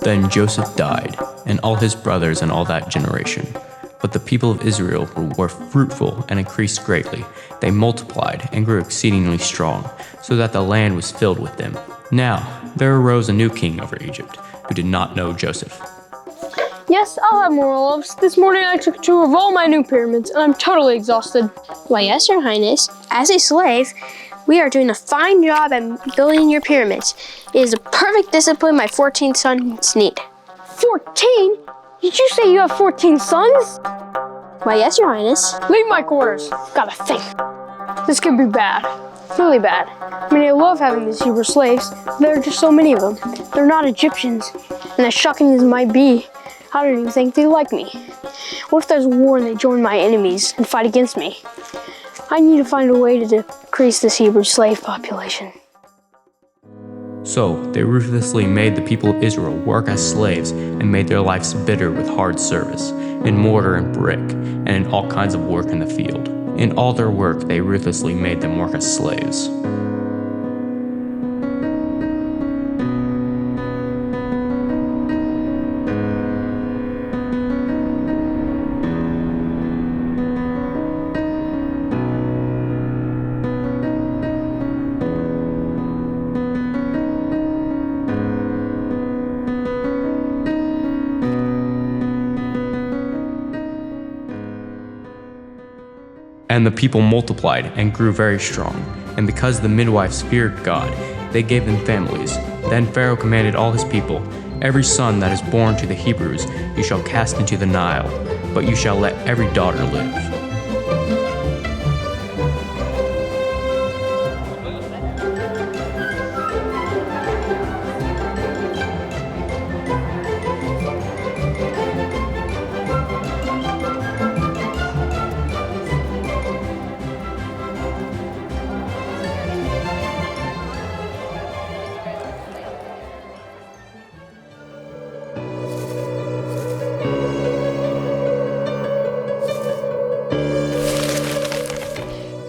Then Joseph died, and all his brothers and all that generation. But the people of Israel were fruitful and increased greatly. They multiplied and grew exceedingly strong, so that the land was filled with them. Now there arose a new king over Egypt, who did not know Joseph. Yes, I'll have more olives. This morning I took a tour of all my new pyramids, and I'm totally exhausted. Why, yes, Your Highness. As a slave, we are doing a fine job at building your pyramids. It is the perfect discipline my 14 sons need. 14? Did you say you have 14 sons? Why, yes, Your Highness. Leave my quarters. Gotta think. This could be bad. Really bad. I mean, I love having these Hebrew slaves. There are just so many of them. They're not Egyptians. And as shocking as it might be, I don't even think they like me. What if there's a war and they join my enemies and fight against me? I need to find a way to decrease this Hebrew slave population. So they ruthlessly made the people of Israel work as slaves and made their lives bitter with hard service, in mortar and brick, and in all kinds of work in the field. In all their work they ruthlessly made them work as slaves. And the people multiplied and grew very strong. And because the midwives feared God, they gave them families. Then Pharaoh commanded all his people, "Every son that is born to the Hebrews you shall cast into the Nile, but you shall let every daughter live."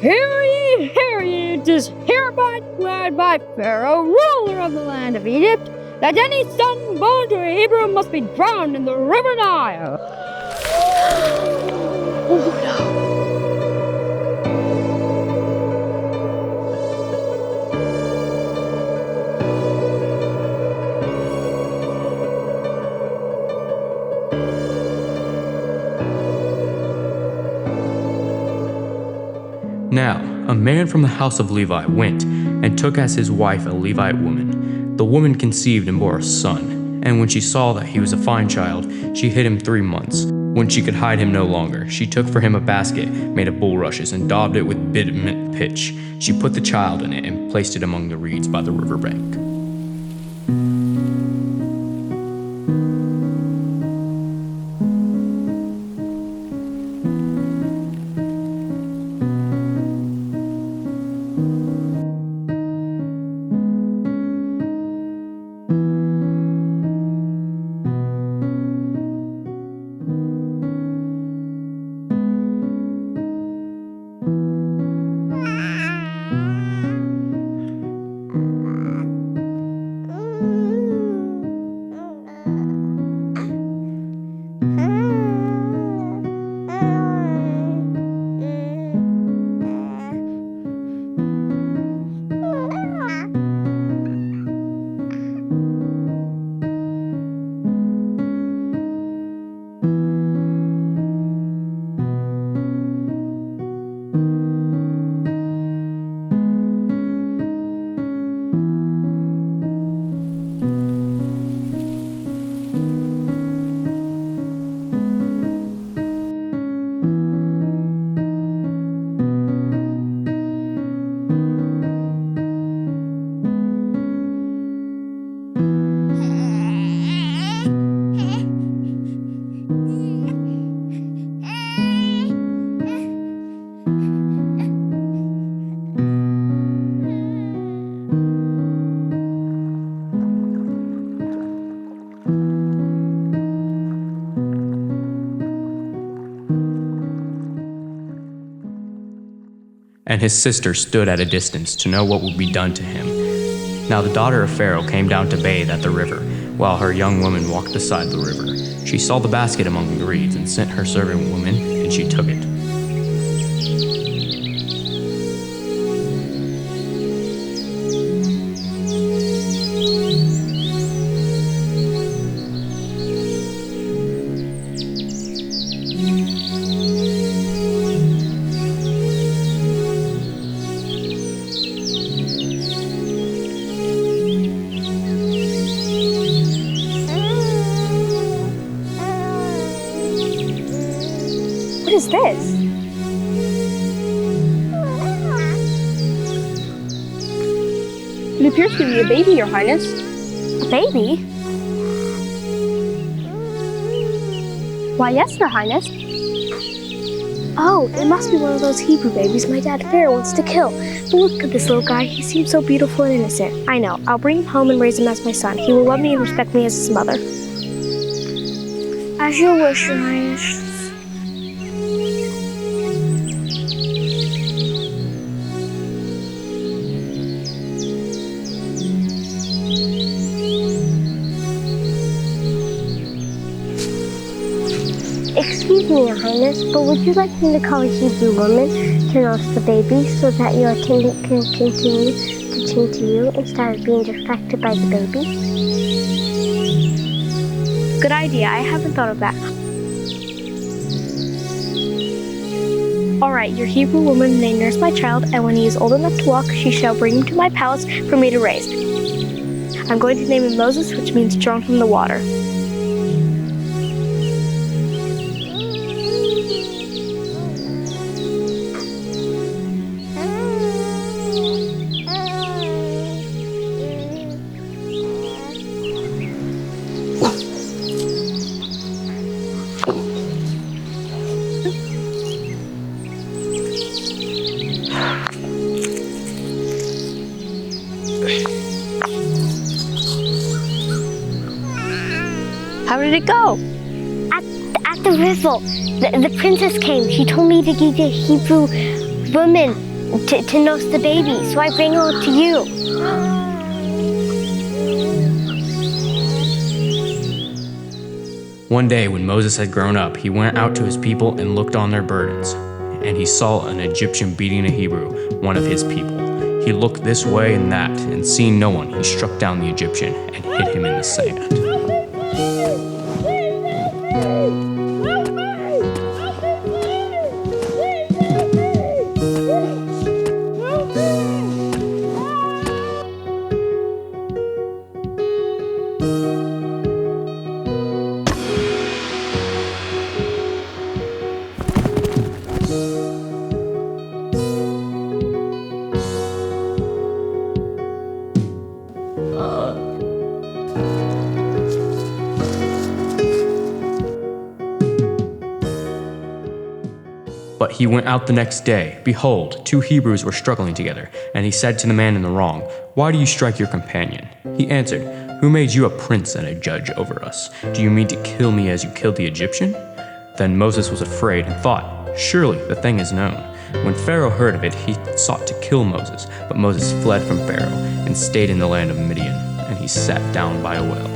Hear ye, it is hereby declared by Pharaoh, ruler of the land of Egypt, that any son born to a Hebrew must be drowned in the river Nile. Now, a man from the house of Levi went and took as his wife a Levite woman. The woman conceived and bore a son, and when she saw that he was a fine child, she hid him 3 months. When she could hide him no longer, she took for him a basket made of bulrushes and daubed it with bitumen pitch. She put the child in it and placed it among the reeds by the riverbank. and his sister stood at a distance to know what would be done to him. Now the daughter of Pharaoh came down to bathe at the river, while her young woman walked beside the river. She saw the basket among the reeds and sent her servant woman, and she took it. What is this? It appears to be a baby, Your Highness. A baby? Why, yes, Your Highness. Oh, it must be one of those Hebrew babies my dad Pharaoh wants to kill. But look at this little guy. He seems so beautiful and innocent. I know. I'll bring him home and raise him as my son. He will love me and respect me as his mother. As you wish, Your Highness. Excuse me, Your Highness, but would you like me to call a Hebrew woman to nurse the baby so that your attendant can continue to tend to you instead of being distracted by the baby? Good idea. I haven't thought of that. All right, your Hebrew woman may nurse my child, and when he is old enough to walk, she shall bring him to my palace for me to raise. I'm going to name him Moses, which means drawn from the water. How did it go? At the river, the princess came. She told me to give the Hebrew woman to nurse the baby, so I bring her to you. One day when Moses had grown up, he went out to his people and looked on their burdens. And he saw an Egyptian beating a Hebrew, one of his people. He looked this way and that, and seeing no one, he struck down the Egyptian and hid him in the sand. But he went out the next day. Behold, two Hebrews were struggling together, and he said to the man in the wrong, "Why do you strike your companion?" He answered, "Who made you a prince and a judge over us? Do you mean to kill me as you killed the Egyptian?" Then Moses was afraid and thought, "Surely the thing is known." When Pharaoh heard of it, he sought to kill Moses, but Moses fled from Pharaoh and stayed in the land of Midian, and he sat down by a well.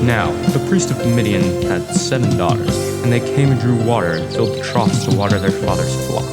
Now, the priest of Midian had 7 daughters, and they came and drew water and filled the troughs to water their father's flock.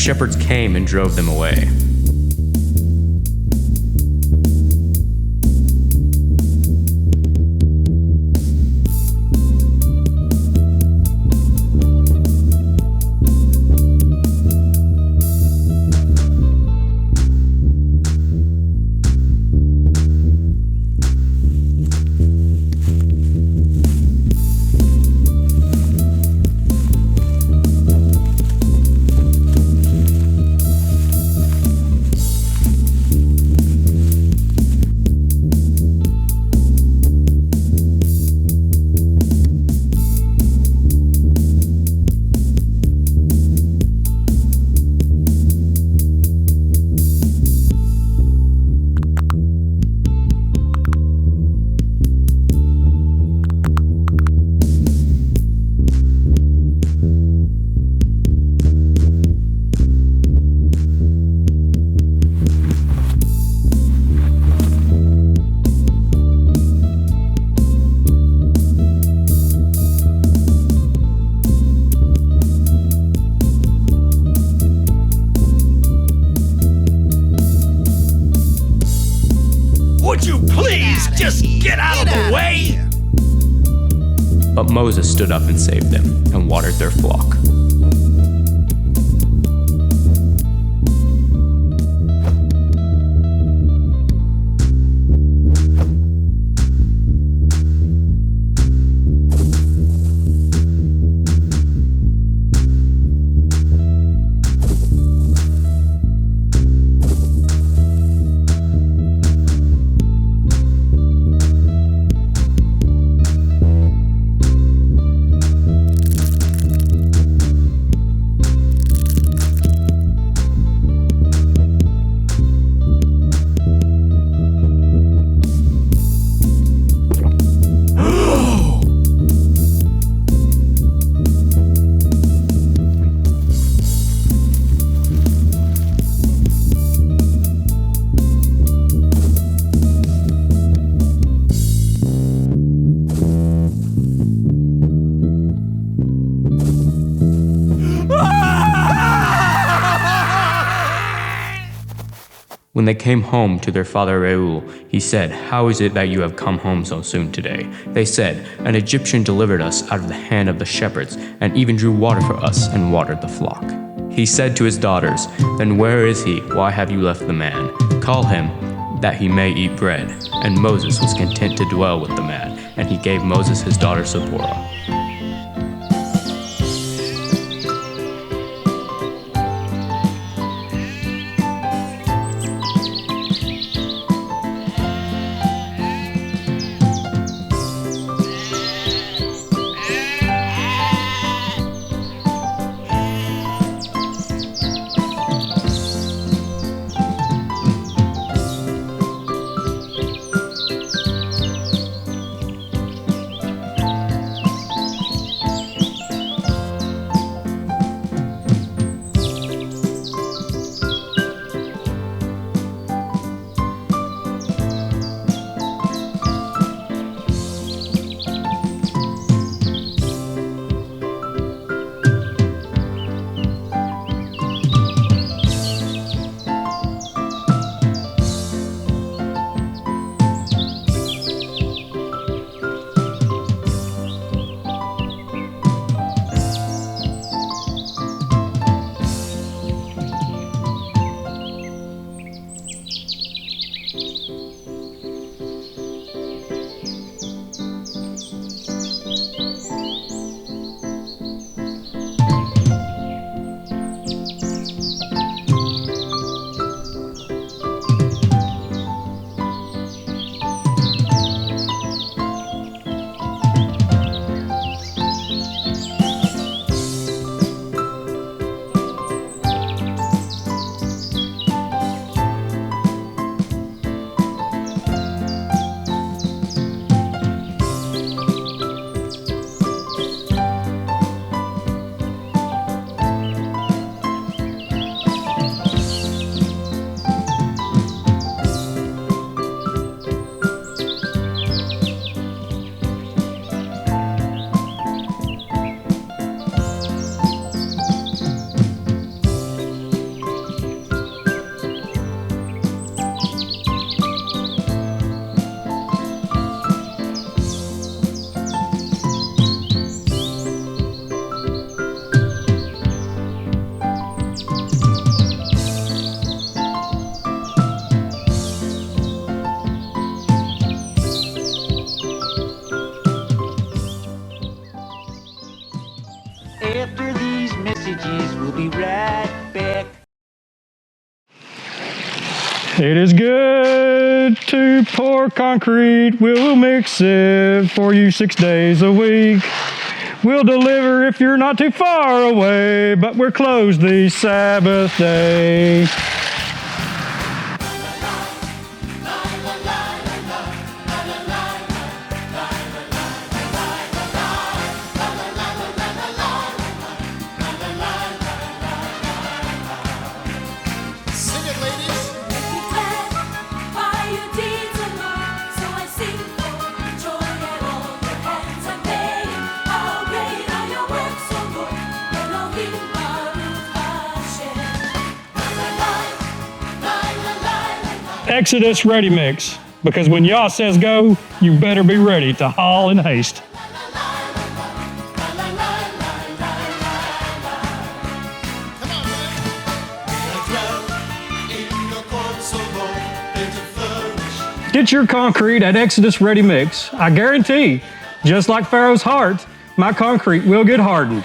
shepherds came and drove them away. Would you please just get out of the way? But Moses stood up and saved them, and watered their flock. When they came home to their father Reuel, he said, "How is it that you have come home so soon today?" They said, "An Egyptian delivered us out of the hand of the shepherds, and even drew water for us and watered the flock." He said to his daughters, "Then where is he? Why have you left the man? Call him, that he may eat bread." And Moses was content to dwell with the man, and he gave Moses his daughter Zipporah. It is good to pour concrete. We'll mix it for you 6 days a week. We'll deliver if you're not too far away, but we're closed the Sabbath day. Exodus Ready Mix, because when Yah says go, you better be ready to haul in haste. Get your concrete at Exodus Ready Mix. I guarantee, just like Pharaoh's heart, my concrete will get hardened.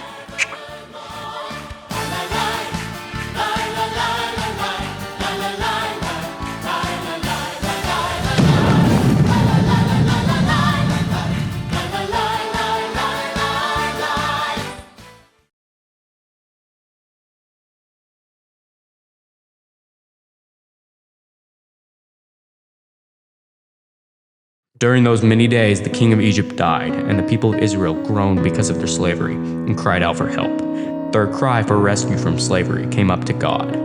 During those many days, the king of Egypt died, and the people of Israel groaned because of their slavery and cried out for help. Their cry for rescue from slavery came up to God.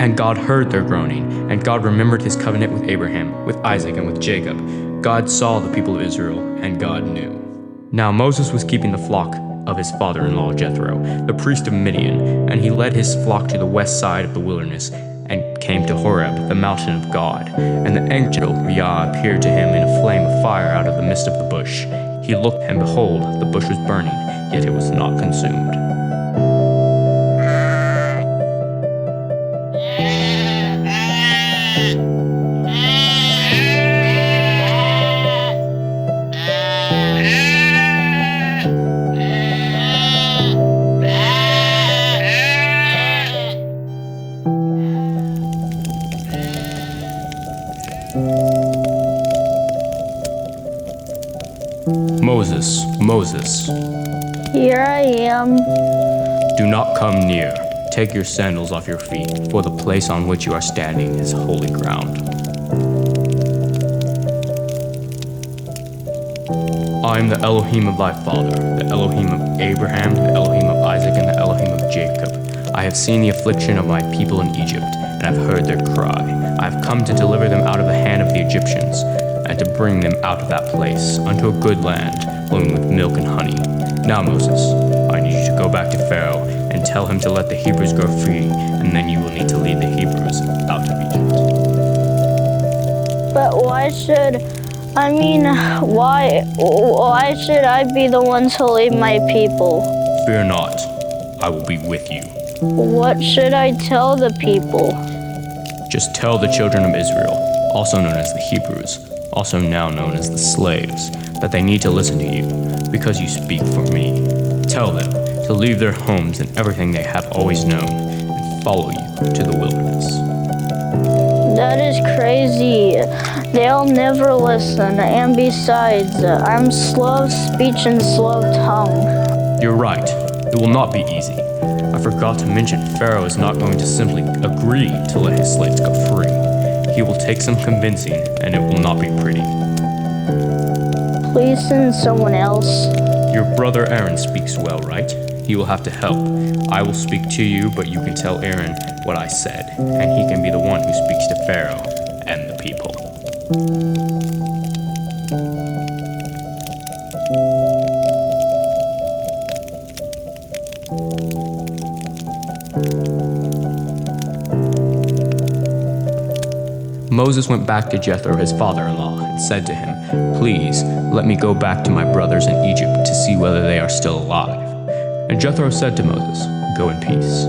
And God heard their groaning, and God remembered his covenant with Abraham, with Isaac, and with Jacob. God saw the people of Israel, and God knew. Now Moses was keeping the flock of his father-in-law Jethro, the priest of Midian, and he led his flock to the west side of the wilderness, and came to Horeb, the mountain of God. And the angel of Yah appeared to him in a flame of fire out of the midst of the bush. He looked, and behold, the bush was burning, yet it was not consumed. Moses, Moses, Here I am. do not come near. Take your sandals off your feet, for the place on which you are standing is holy ground. I am the Elohim of thy father, the Elohim of Abraham, the Elohim of Isaac, and the Elohim of Jacob. I have seen the affliction of my people in Egypt, and have heard their cry. I have come to deliver them out of the hand of the Egyptians, and to bring them out of that place unto a good land, flowing with milk and honey. Now, Moses, I need you to go back to Pharaoh and tell him to let the Hebrews go free, and then you will need to lead the Hebrews out of Egypt. But why should I mean, why should I be the one to lead my people? Fear not, I will be with you. What should I tell the people? Just tell the children of Israel, also known as the Hebrews, also now known as the slaves, that they need to listen to you, because you speak for me. Tell them to leave their homes and everything they have always known, and follow you to the wilderness. That is crazy. They'll never listen, and besides, I'm slow of speech and slow of tongue. You're right, it will not be easy. I forgot to mention Pharaoh is not going to simply agree to let his slaves go free. He will take some convincing, and it will not be pretty. Please send someone else. Your brother Aaron speaks well, right? He will have to help. I will speak to you, but you can tell Aaron what I said, and he can be the one who speaks to Pharaoh and the people. Moses went back to Jethro, his father-in-law, and said to him, "Please, let me go back to my brothers in Egypt to see whether they are still alive." And Jethro said to Moses, "Go in peace."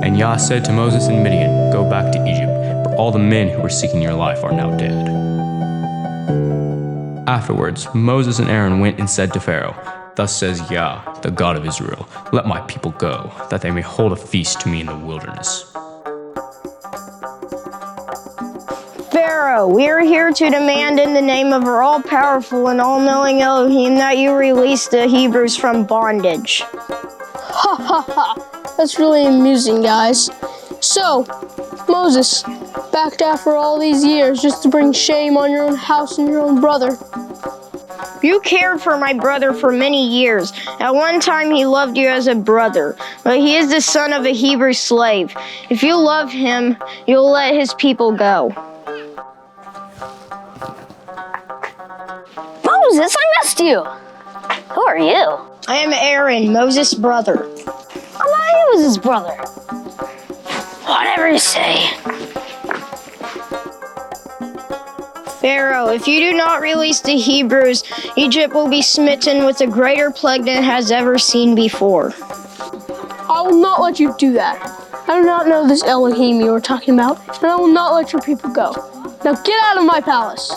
And Yah said to Moses and Midian, "Go back to Egypt, for all the men who were seeking your life are now dead." Afterwards, Moses and Aaron went and said to Pharaoh, "Thus says Yah, the God of Israel, let my people go, that they may hold a feast to me in the wilderness." Pharaoh, we are here to demand in the name of our all-powerful and all-knowing Elohim that you release the Hebrews from bondage. Ha ha ha. That's really amusing, guys. So, Moses, backed after all these years just to bring shame on your own house and your own brother. You cared for my brother for many years. At one time he loved you as a brother, but he is the son of a Hebrew slave. If you love him, you'll let his people go. Moses, I missed you. Who are you? I am Aaron, Moses' brother. I thought he was his brother. Whatever you say. Pharaoh, if you do not release the Hebrews, Egypt will be smitten with a greater plague than it has ever seen before. I will not let you do that. I do not know this Elohim you are talking about, and I will not let your people go. Now get out of my palace.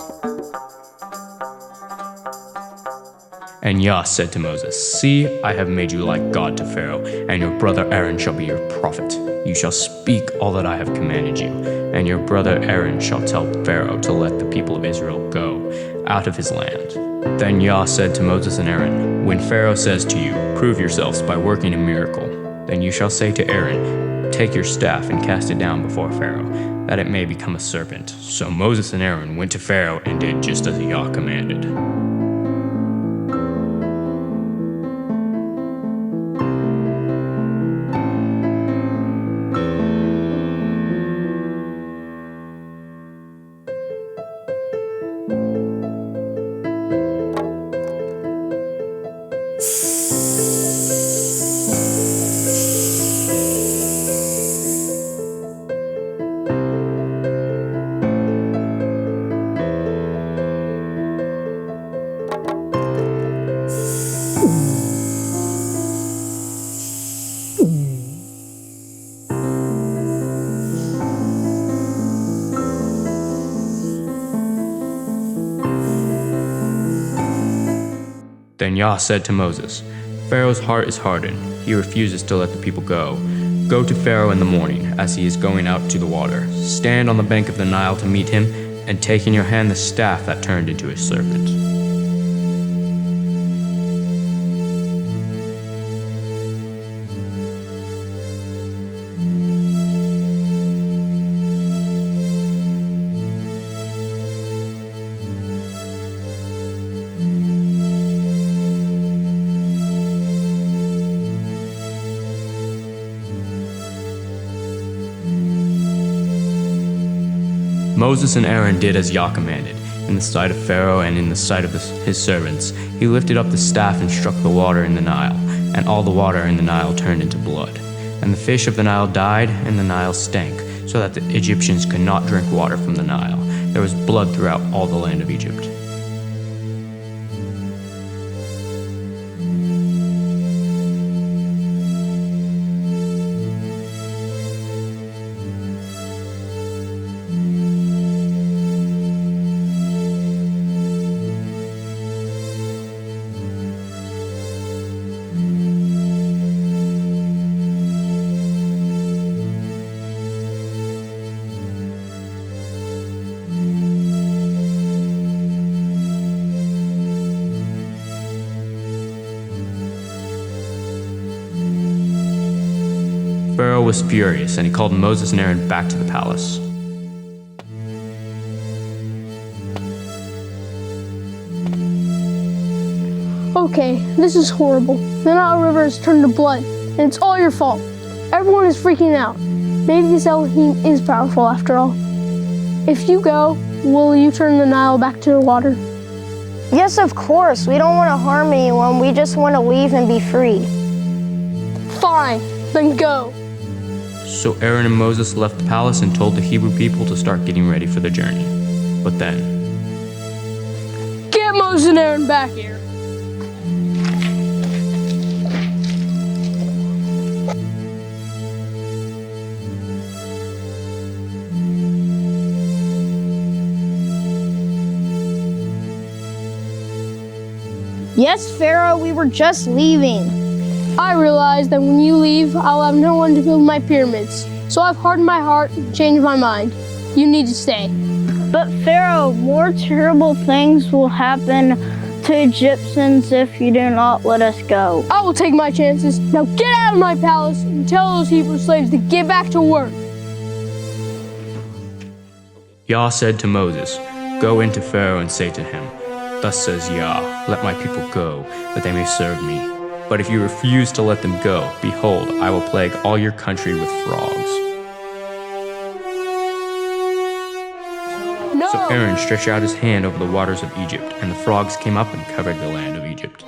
And Yah said to Moses, "See, I have made you like God to Pharaoh, and your brother Aaron shall be your prophet. You shall speak all that I have commanded you, and your brother Aaron shall tell Pharaoh to let the people of Israel go out of his land." Then Yah said to Moses and Aaron, "When Pharaoh says to you, 'Prove yourselves by working a miracle,' then you shall say to Aaron, 'Take your staff and cast it down before Pharaoh, that it may become a serpent.'" So Moses and Aaron went to Pharaoh and did just as Yah commanded. Then Yah said to Moses, "Pharaoh's heart is hardened. He refuses to let the people go. Go to Pharaoh in the morning, as he is going out to the water. Stand on the bank of the Nile to meet him, and take in your hand the staff that turned into a serpent." Moses and Aaron did as Yah commanded. In the sight of Pharaoh and in the sight of his servants, he lifted up the staff and struck the water in the Nile, and all the water in the Nile turned into blood. And the fish of the Nile died, and the Nile stank, so that the Egyptians could not drink water from the Nile. There was blood throughout all the land of Egypt. Pharaoh was furious, and he called Moses and Aaron back to the palace. Okay, this is horrible. The Nile River has turned to blood, and it's all your fault. Everyone is freaking out. Maybe this Elohim is powerful after all. If you go, will you turn the Nile back to water? Yes, of course. We don't want to harm anyone. We just want to leave and be free. Fine, then go. So Aaron and Moses left the palace and told the Hebrew people to start getting ready for the journey. But then, Get Moses and Aaron back here. Yes, Pharaoh, we were just leaving. I realize that when you leave, I'll have no one to build my pyramids. So I've hardened my heart and changed my mind. You need to stay. But Pharaoh, more terrible things will happen to Egyptians if you do not let us go. I will take my chances. Now get out of my palace and tell those Hebrew slaves to get back to work. Yah said to Moses, "Go into Pharaoh and say to him, 'Thus says Yah, let my people go, that they may serve me. But if you refuse to let them go, behold, I will plague all your country with frogs.'" No! So Aaron stretched out his hand over the waters of Egypt, and the frogs came up and covered the land of Egypt.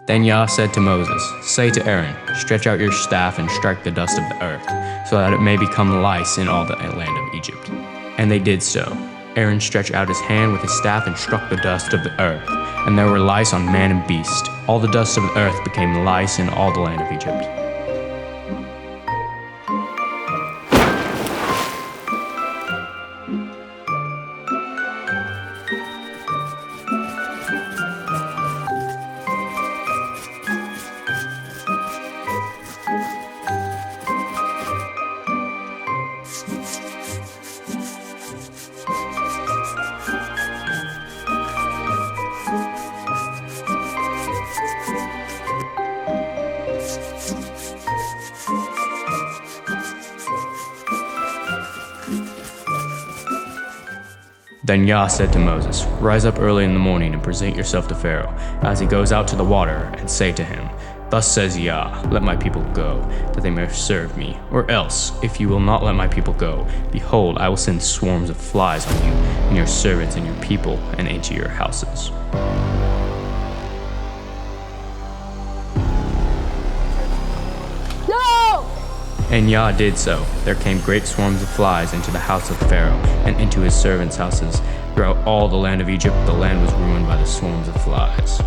Then Yah said to Moses, "Say to Aaron, stretch out your staff and strike the dust of the earth, so that it may become lice in all the land of Egypt." And they did so. Aaron stretched out his hand with his staff and struck the dust of the earth, and there were lice on man and beast. All the dust of the earth became lice in all the land of Egypt. Then Yah said to Moses, "Rise up early in the morning and present yourself to Pharaoh as he goes out to the water, and say to him, 'Thus says Yah, let my people go, that they may serve me. Or else, if you will not let my people go, behold, I will send swarms of flies on you, and your servants and your people, and into your houses.'" No! And Yah did so. There came great swarms of flies into the house of Pharaoh, and into his servants' houses. Throughout all the land of Egypt, the land was ruined by the swarms of flies.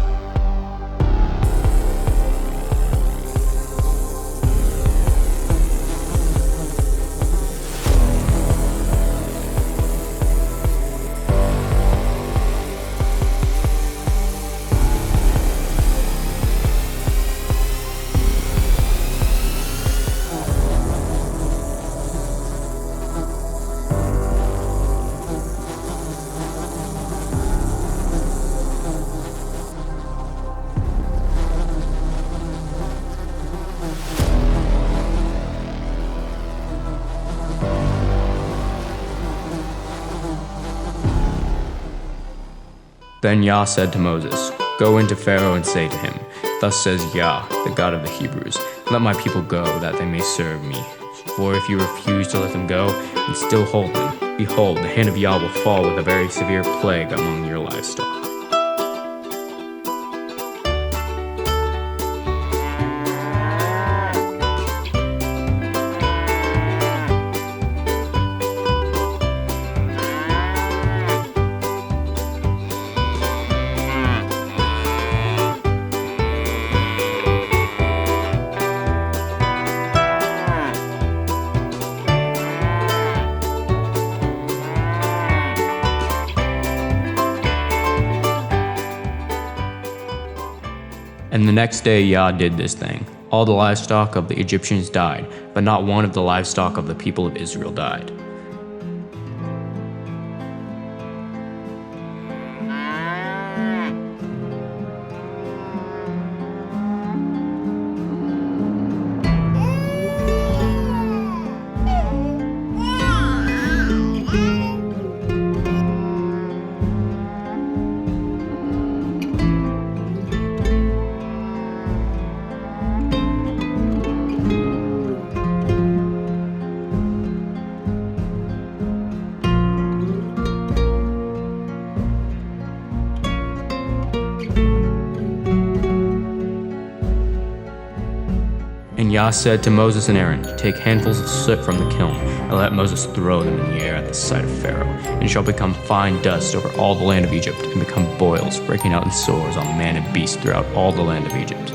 Then Yah said to Moses, "Go into Pharaoh and say to him, 'Thus says Yah, the God of the Hebrews, let my people go, that they may serve me. For if you refuse to let them go, and still hold them, behold, the hand of Yah will fall with a very severe plague among your livestock.'" And the next day Yah did this thing. All the livestock of the Egyptians died, but not one of the livestock of the people of Israel died. And Yah said to Moses and Aaron, "Take handfuls of soot from the kiln, and let Moses throw them in the air at the sight of Pharaoh, and it shall become fine dust over all the land of Egypt, and become boils, breaking out in sores on man and beast throughout all the land of Egypt."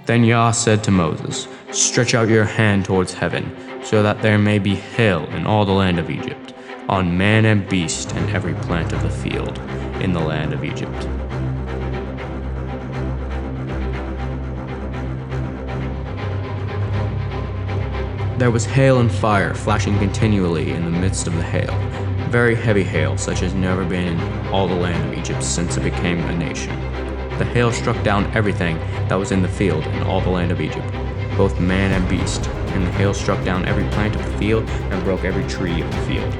Then Yah said to Moses, "Stretch out your hand towards heaven, so that there may be hail in all the land of Egypt, on man and beast and every plant of the field in the land of Egypt." There was hail and fire flashing continually in the midst of the hail, very heavy hail such as never been in all the land of Egypt since it became a nation. The hail struck down everything that was in the field in all the land of Egypt, both man and beast, and the hail struck down every plant of the field and broke every tree of the field.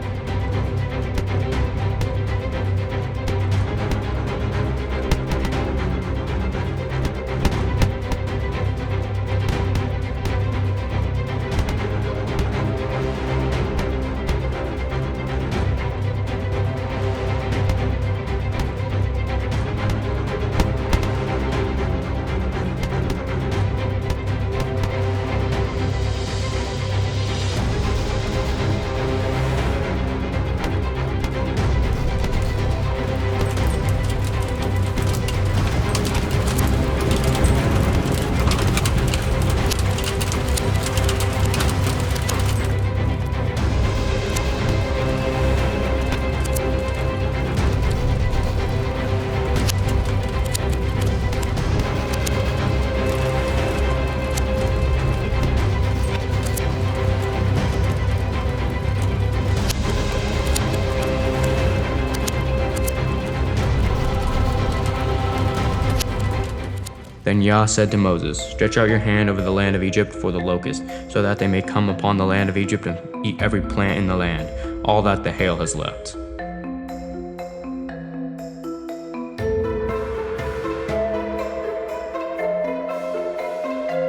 Then Yah said to Moses, "Stretch out your hand over the land of Egypt for the locust, so that they may come upon the land of Egypt and eat every plant in the land, all that the hail has left."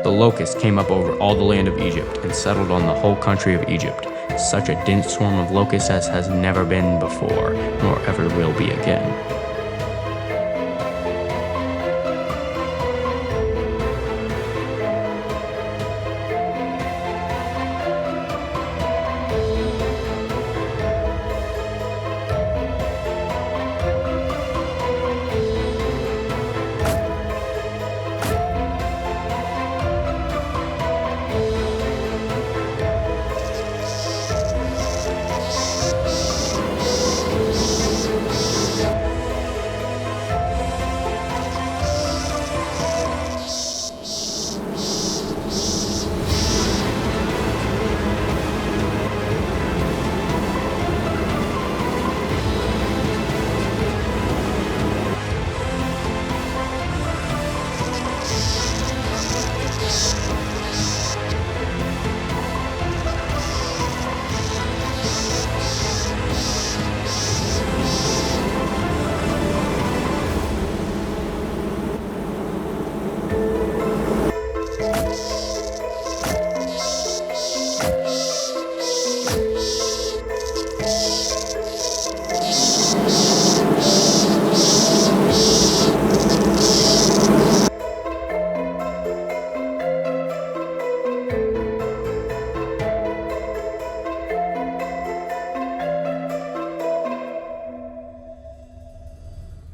The locust came up over all the land of Egypt and settled on the whole country of Egypt, such a dense swarm of locusts as has never been before, nor ever will be again.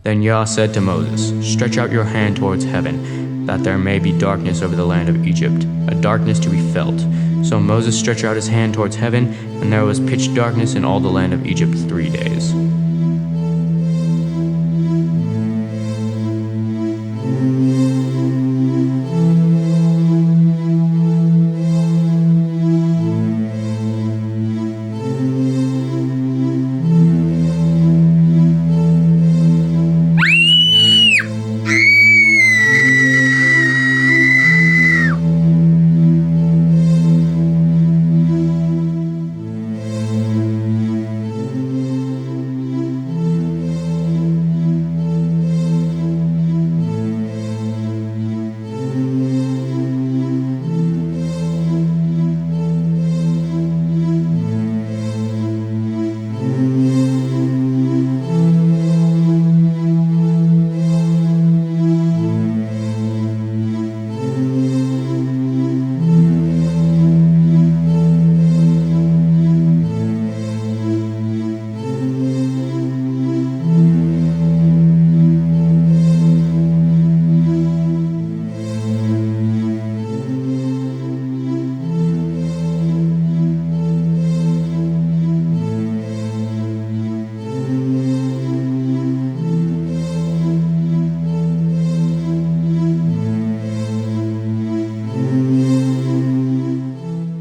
Then Yah said to Moses, "Stretch out your hand towards heaven, that there may be darkness over the land of Egypt, a darkness to be felt." So Moses stretched out his hand towards heaven, and there was pitch darkness in all the land of Egypt 3 days.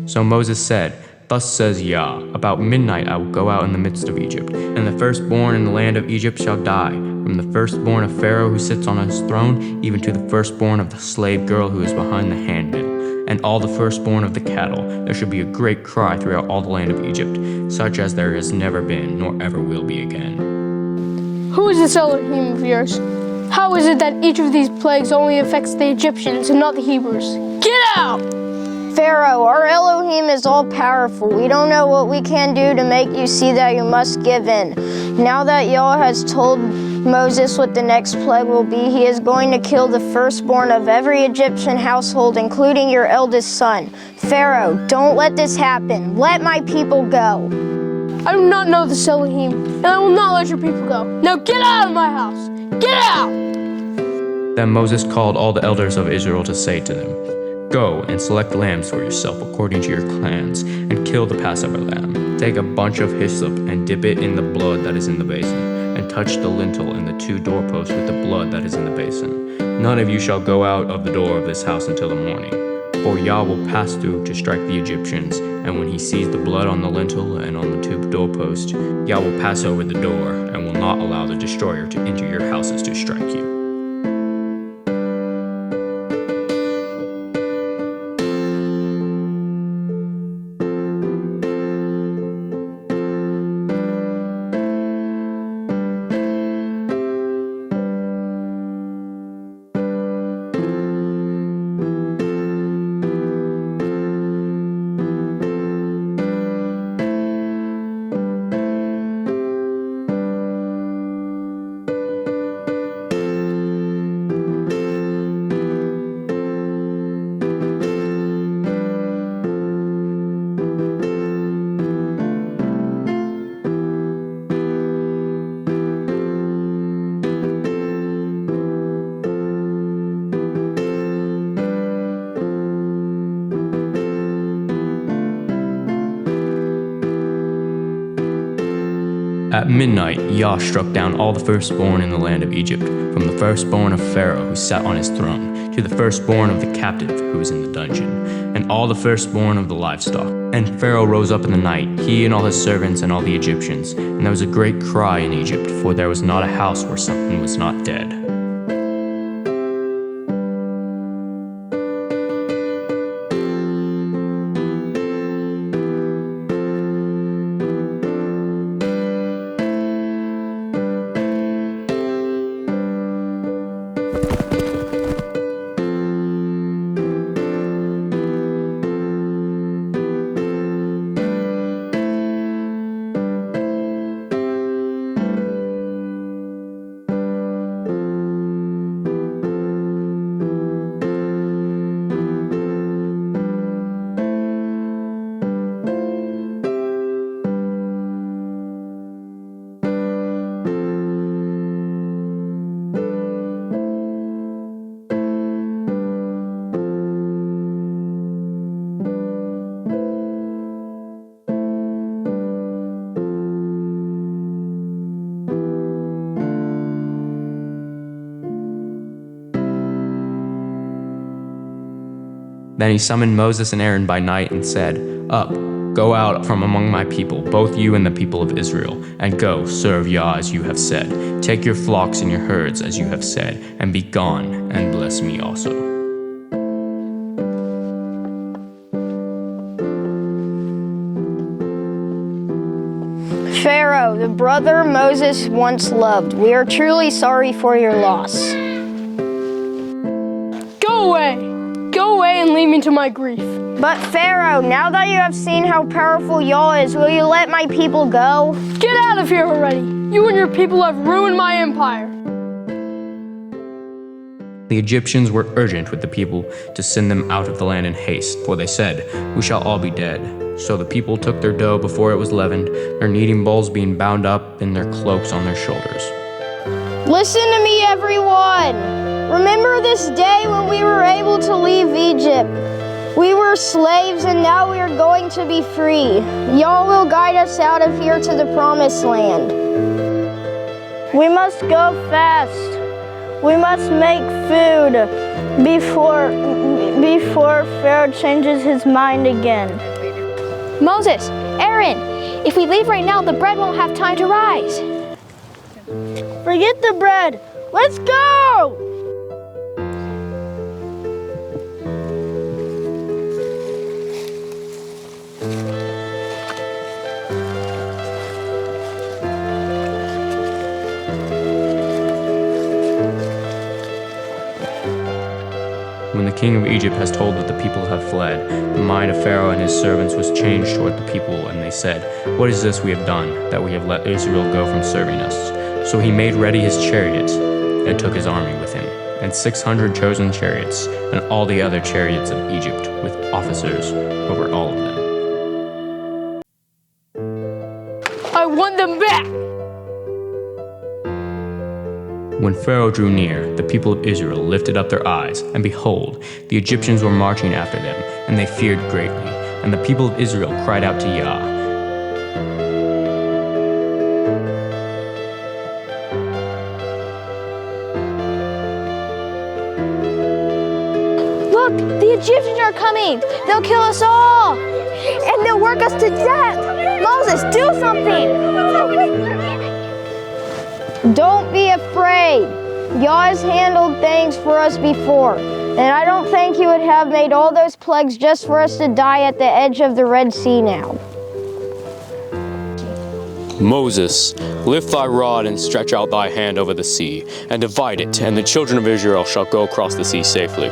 So Moses said, "Thus says Yah, about midnight I will go out in the midst of Egypt, and the firstborn in the land of Egypt shall die, from the firstborn of Pharaoh who sits on his throne, even to the firstborn of the slave girl who is behind the handmill, and all the firstborn of the cattle. There shall be a great cry throughout all the land of Egypt, such as there has never been, nor ever will be again." Who is this Elohim of yours? How is it that each of these plagues only affects the Egyptians and not the Hebrews? Get out! Pharaoh, our Elohim is all-powerful. We don't know what we can do to make you see that you must give in. Now that Yah has told Moses what the next plague will be, he is going to kill the firstborn of every Egyptian household, including your eldest son. Pharaoh, don't let this happen. Let my people go. I do not know this Elohim, and I will not let your people go. Now get out of my house! Get out! Then Moses called all the elders of Israel to say to them, "Go and select lambs for yourself according to your clans, and kill the Passover lamb. Take a bunch of hyssop and dip it in the blood that is in the basin, and touch the lintel and the 2 doorposts with the blood that is in the basin. None of you shall go out of the door of this house until the morning. For Yah will pass through to strike the Egyptians, and when he sees the blood on the lintel and on the 2 doorposts, Yah will pass over the door, and will not allow the destroyer to enter your houses to strike you." At midnight, Yah struck down all the firstborn in the land of Egypt, from the firstborn of Pharaoh who sat on his throne, to the firstborn of the captive who was in the dungeon, and all the firstborn of the livestock. And Pharaoh rose up in the night, he and all his servants and all the Egyptians, and there was a great cry in Egypt, for there was not a house where someone was not dead. Then he summoned Moses and Aaron by night and said, "Up, go out from among my people, both you and the people of Israel, and go, serve Yah as you have said. Take your flocks and your herds as you have said, and be gone, and bless me also." Pharaoh, the brother Moses once loved, we are truly sorry for your loss. Go away! Go away and leave me to my grief. But Pharaoh, now that you have seen how powerful Yah is, will you let my people go? Get out of here already! You and your people have ruined my empire. The Egyptians were urgent with the people to send them out of the land in haste, for they said, "We shall all be dead." So the people took their dough before it was leavened, their kneading bowls being bound up and their cloaks on their shoulders. Listen to me, everyone. Remember this day when we were able to leave Egypt. We were slaves and now we are going to be free. Yah will guide us out of here to the promised land. We must go fast. We must make food before Pharaoh changes his mind again. Moses, Aaron, if we leave right now, the bread won't have time to rise. Forget the bread. Let's go! When the king of Egypt has told that the people have fled, the mind of Pharaoh and his servants was changed toward the people, and they said, "What is this we have done, that we have let Israel go from serving us?" So he made ready his chariots, and took his army with him, and 600 chosen chariots, and all the other chariots of Egypt, with officers over all of them. I want them back! When Pharaoh drew near, the people of Israel lifted up their eyes, and behold, the Egyptians were marching after them, and they feared greatly. And the people of Israel cried out to Yah. Look, the Egyptians are coming. They'll kill us all. And they'll work us to death. Moses, do something. Don't be afraid. Yah has handled things for us before, and I don't think he would have made all those plagues just for us to die at the edge of the Red Sea now. Moses, lift thy rod and stretch out thy hand over the sea, and divide it, and the children of Israel shall go across the sea safely.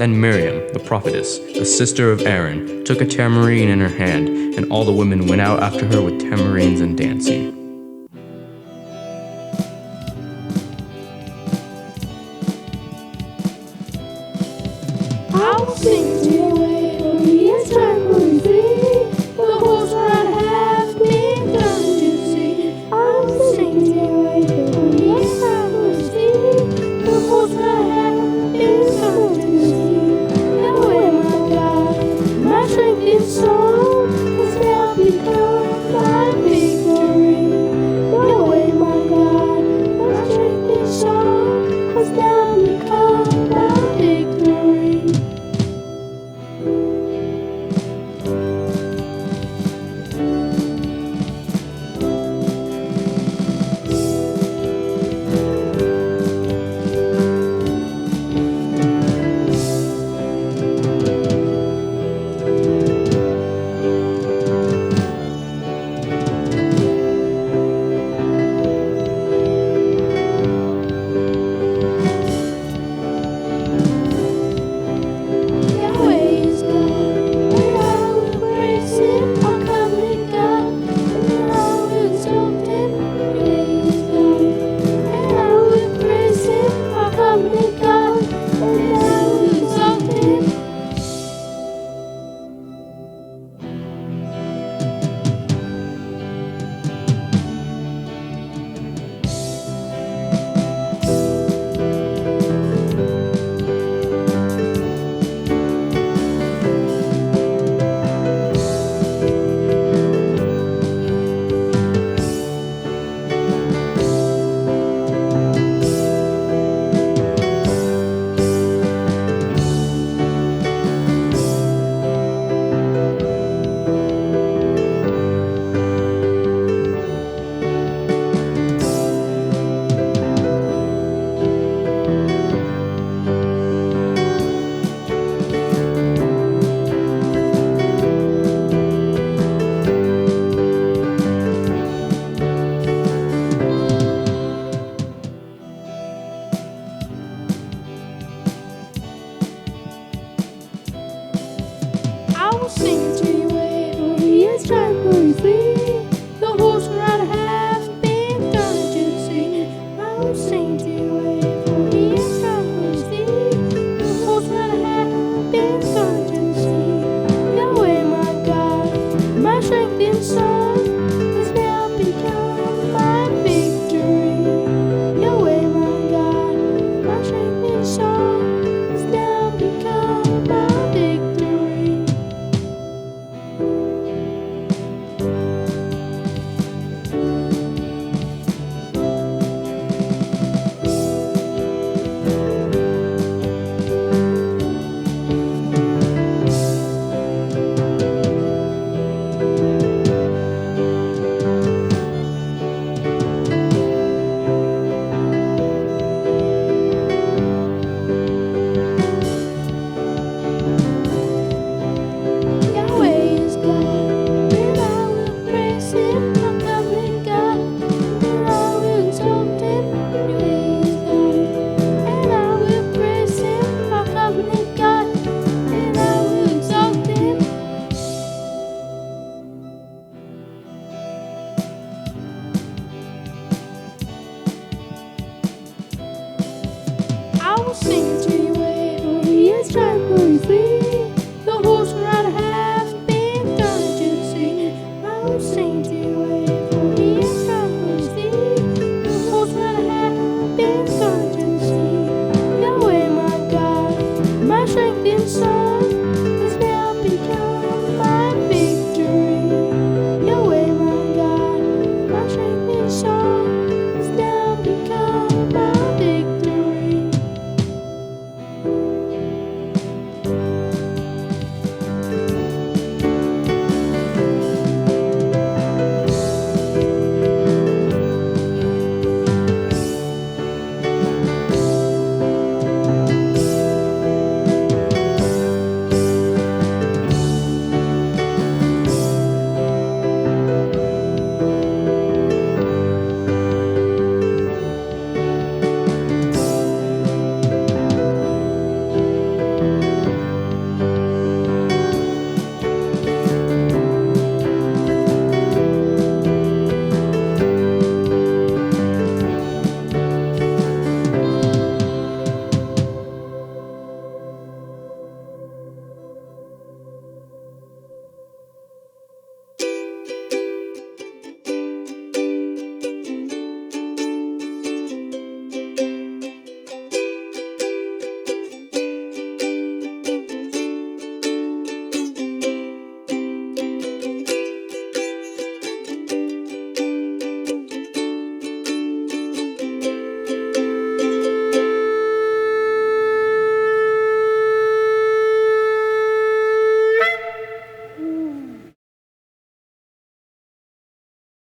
Then Miriam, the prophetess, the sister of Aaron, took a tambourine in her hand, and all the women went out after her with tambourines and dancing. I'll sing